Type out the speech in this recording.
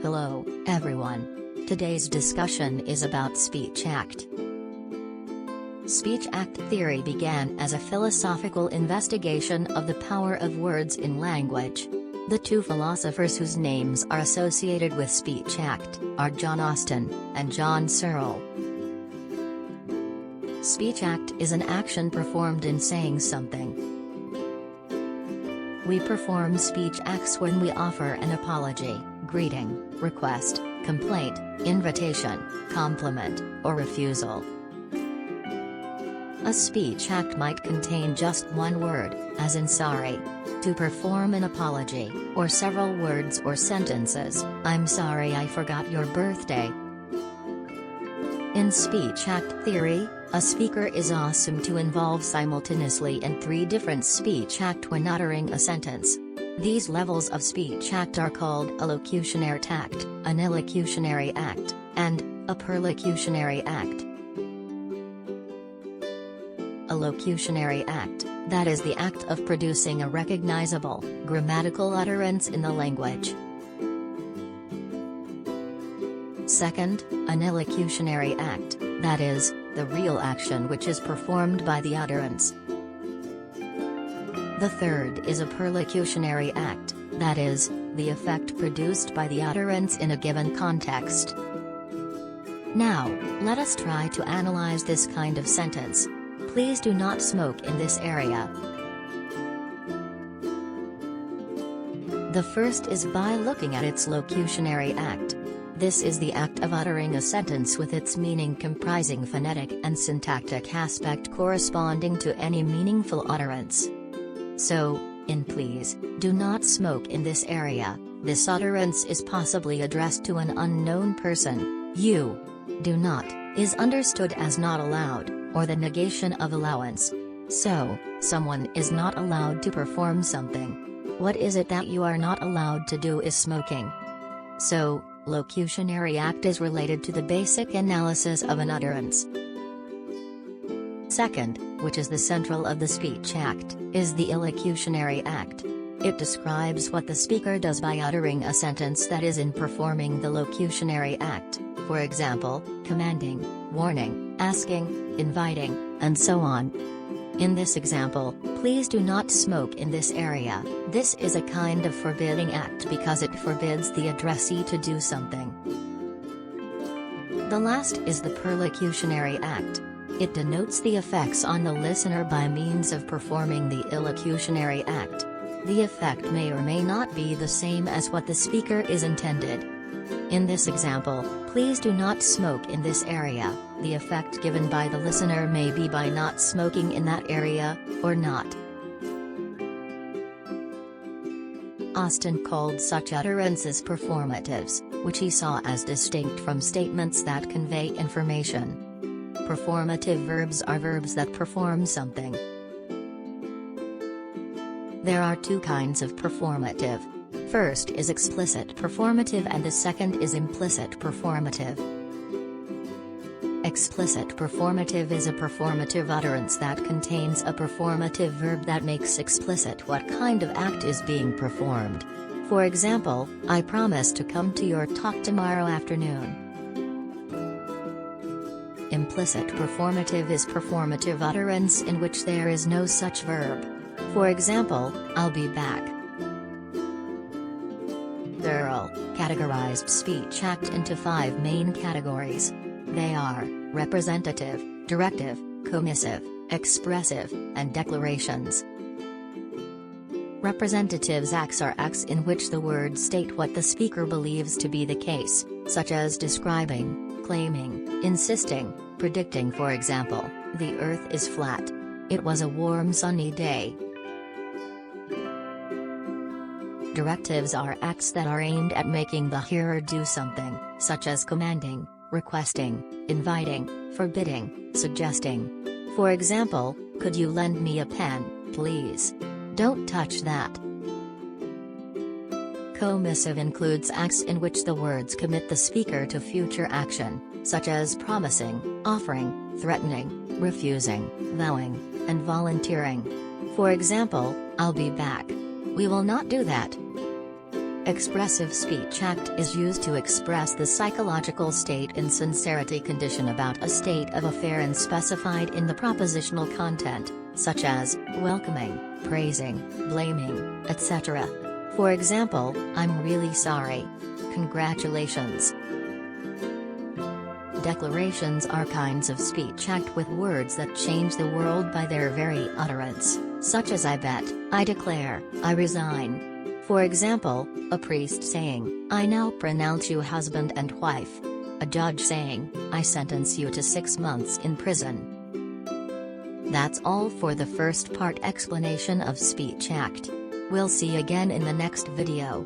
Hello, everyone. Today's discussion is about Speech Act. Speech Act theory began as a philosophical investigation of the power of words in language. The two philosophers whose names are associated with Speech Act are John Austin and John Searle. Speech act is an action performed in saying something. We perform speech acts when we offer an apology, greeting, request, complaint, invitation, compliment, or refusal. A speech act might contain just one word, as in sorry. To perform an apology, or several words or sentences, I'm sorry I forgot your birthday. In speech act theory, a speaker is assumed to involve simultaneously in three different speech acts when uttering a sentence. These levels of speech act are called a locutionary act, an illocutionary act, and a perlocutionary act. A locutionary act, that is the act of producing a recognizable, grammatical utterance in the language. Second, an illocutionary act, that is, the real action which is performed by the utterance. The third is a perlocutionary act, that is, the effect produced by the utterance in a given context. Now, let us try to analyze this kind of sentence. Please do not smoke in this area. The first is by looking at its locutionary act. This is the act of uttering a sentence with its meaning comprising phonetic and syntactic aspect corresponding to any meaningful utterance. So, in please, do not smoke in this area, this utterance is possibly addressed to an unknown person. You. Do not, is understood as not allowed, or the negation of allowance. So, someone is not allowed to perform something. What is it that you are not allowed to do is smoking. So, locutionary act is related to the basic analysis of an utterance. Second, which is the central of the speech act, is the illocutionary act. It describes what the speaker does by uttering a sentence that is in performing the locutionary act, for example, commanding, warning, asking, inviting, and so on. In this example, please do not smoke in this area. This is a kind of forbidding act because it forbids the addressee to do something. The last is the perlocutionary act. It denotes the effects on the listener by means of performing the illocutionary act. The effect may or may not be the same as what the speaker is intended. In this example, please do not smoke in this area. The effect given by the listener may be by not smoking in that area, or not. Austin called such utterances performatives, which he saw as distinct from statements that convey information. Performative verbs are verbs that perform something. There are two kinds of performative. First is explicit performative and the second is implicit performative. Explicit performative is a performative utterance that contains a performative verb that makes explicit what kind of act is being performed. For example, I promise to come to your talk tomorrow afternoon. Implicit performative is performative utterance in which there is no such verb. For example, I'll be back. Searle categorized speech act into 5 main categories. They are representative, directive, commissive, expressive, and declarations. Representative acts are acts in which the words state what the speaker believes to be the case, such as describing, claiming, insisting, predicting. For example, the earth is flat. It was a warm sunny day. Directives are acts that are aimed at making the hearer do something, such as commanding, requesting, inviting, forbidding, suggesting. For example, could you lend me a pen, please? Don't touch that. Commissive includes acts in which the words commit the speaker to future action, such as promising, offering, threatening, refusing, vowing, and volunteering. For example, I'll be back. We will not do that. Expressive speech act is used to express the psychological state in sincerity condition about a state of affair and specified in the propositional content, such as welcoming, praising, blaming, etc. For example, I'm really sorry. Congratulations. Declarations are kinds of speech act with words that change the world by their very utterance, such as I bet, I declare, I resign. For example, a priest saying, I now pronounce you husband and wife. A judge saying, I sentence you to 6 months in prison. That's all for the first part explanation of speech act. We'll see again in the next video.